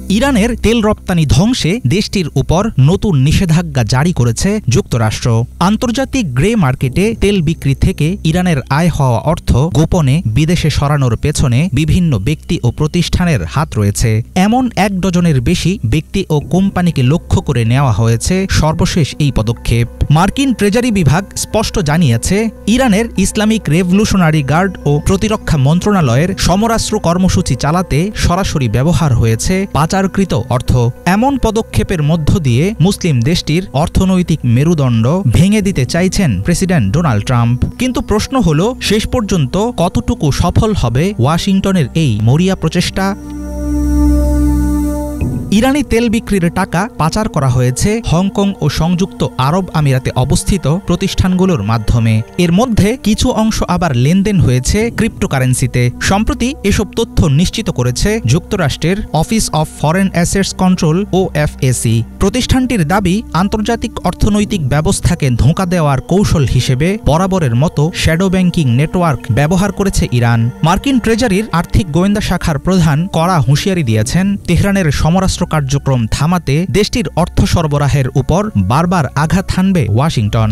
ইরানের তেল রপ্তানি ধ্বংসে দেশটির উপর নতুন নিষেধাজ্ঞা জারি করেছে যুক্তরাষ্ট্র। আন্তর্জাতিক গ্রে মার্কেটে তেল বিক্রি থেকে ইরানের আয় হওয়া অর্থ গোপনে বিদেশে সরানোর পেছনে বিভিন্ন ব্যক্তি ও প্রতিষ্ঠানের হাত রয়েছে। এমন 1 ডজনের বেশি ব্যক্তি ও কোম্পানিকে লক্ষ্য করে নেওয়া হয়েছে সর্বশেষ এই পদক্ষেপ। মার্কিন ট্রেজারি বিভাগ স্পষ্ট জানিয়েছে, ইরানের ইসলামিক রেভলিউশনারি গার্ড ও প্রতিরক্ষা মন্ত্রণালয়ের সমরাস্ত্র কর্মসূচি চালাতে সরাসরি ব্যবহার হয়েছে পাচারকৃত অর্থ। এমন পদক্ষেপের মধ্য দিয়ে মুসলিম দেশটির অর্থনৈতিক মেরুদণ্ড ভেঙে দিতে চাইছেন প্রেসিডেন্ট ডোনাল্ড ট্রাম্প। কিন্তু প্রশ্ন হলো, শেষ পর্যন্ত কতটুকু সফল হবে ওয়াশিংটনের এই মরিয়া প্রচেষ্টা? ইরানি তেল বিক্রির টাকা পাচার করা হয়েছে হংকং ও সংযুক্ত আরব আমিরাতে অবস্থিত প্রতিষ্ঠানগুলোর মাধ্যমে। এর মধ্যে কিছু অংশ আবার লেনদেন হয়েছে ক্রিপ্টোকারেন্সিতে। সম্প্রতি এসব তথ্য নিশ্চিত করেছে যুক্তরাষ্ট্রের office of foreign assets control OFAC। প্রতিষ্ঠানটির দাবি, আন্তর্জাতিক অর্থনৈতিক ব্যবস্থাকে ধোঁকা দেওয়ার কৌশল হিসেবে বরাবরের মতো শ্যাডো ব্যাংকিং নেটওয়ার্ক ব্যবহার করেছে ইরান। মার্কিন ট্রেজারির আর্থিক গোয়েন্দা শাখার প্রধান কড়া হুঁশিয়ারি দিয়েছেন, তেহরানের সমরাস্ত্র কার্যক্রম থামাতে দেশটির অর্থ সরবরাহের উপর বারবার আঘাত হানবে ওয়াশিংটন।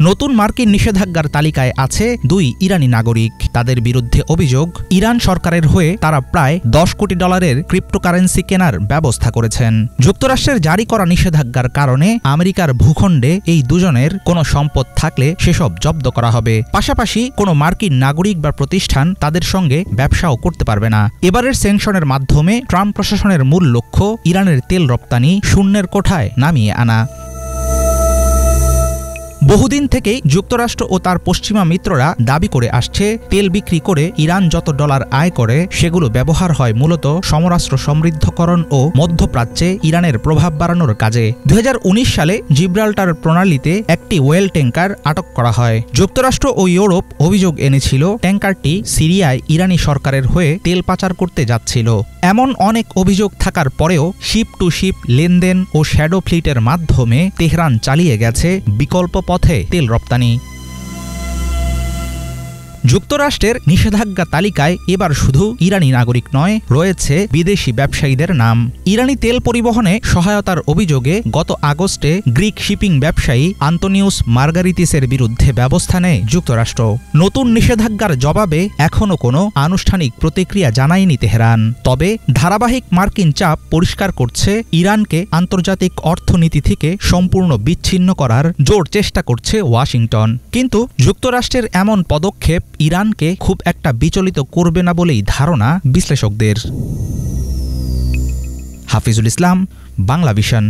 নতুন মার্কিন নিষেধাজ্ঞার তালিকায় আছে 2 ইরানি নাগরিক। তাদের বিরুদ্ধে অভিযোগ, ইরান সরকারের হয়ে তারা প্রায় $10 কোটি ক্রিপ্টোকারেন্সি কেনার ব্যবস্থা করেছেন। যুক্তরাষ্ট্রের জারি করা নিষেধাজ্ঞার কারণে আমেরিকার ভূখণ্ডে এই দুজনের কোনো সম্পদ থাকলে সেসব জব্দ করা হবে। পাশাপাশি কোনো মার্কিন নাগরিক বা প্রতিষ্ঠান তাদের সঙ্গে ব্যবসাও করতে পারবে না। এবারের স্যাংশনের মাধ্যমে ট্রাম্প প্রশাসনের মূল লক্ষ্য ইরানের তেল রপ্তানি শূন্যের কোঠায় নামিয়ে আনা। বহুদিন থেকেই যুক্তরাষ্ট্র ও তার পশ্চিমা মিত্ররা দাবি করে আসছে, তেল বিক্রি করে ইরান যত ডলার আয় করে সেগুলো ব্যবহার হয় মূলত সমরাস্ত্র সমৃদ্ধকরণ ও মধ্যপ্রাচ্যে ইরানের প্রভাব বাড়ানোর কাজে। 2019 সালে জিব্রাল্টার প্রণালীতে একটি ওয়েল ট্যাঙ্কার আটক করা হয়। যুক্তরাষ্ট্র ও ইউরোপ অভিযোগ এনেছিল, ট্যাঙ্কারটি সিরিয়ায় ইরানি সরকারের হয়ে তেল পাচার করতে যাচ্ছিল। এমন অনেক অভিযোগ থাকার পরেও শিপ টু শিপ লেনদেন ও শ্যাডো ফ্লিটের মাধ্যমে তেহরান চালিয়ে গেছে বিকল্প পথে তেল রপ্তানি। যুক্তরাষ্ট্রের নিষেধাজ্ঞা তালিকায় এবার শুধু ইরানি নাগরিক নয়, রয়েছে বিদেশি ব্যবসায়ীদের নাম। ইরানি তেল পরিবহনে সহায়তার অভিযোগে গত আগস্টে গ্রিক শিপিং ব্যবসায়ী আন্তোনিউস মার্গারিতিসের বিরুদ্ধে ব্যবস্থা নেয় যুক্তরাষ্ট্র। নতুন নিষেধাজ্ঞার জবাবে এখনও কোনো আনুষ্ঠানিক প্রতিক্রিয়া জানায়নি তেহরান। তবে ধারাবাহিক মার্কিন চাপ পরিষ্কার করছে, ইরানকে আন্তর্জাতিক অর্থনীতি থেকে সম্পূর্ণ বিচ্ছিন্ন করার জোর চেষ্টা করছে ওয়াশিংটন। কিন্তু যুক্তরাষ্ট্রের এমন পদক্ষেপ ইরানকে খুব একটা বিচলিত করবে না বলেই ধারণা বিশ্লেষকদের। হাফিজুল ইসলাম, বাংলা ভিশন।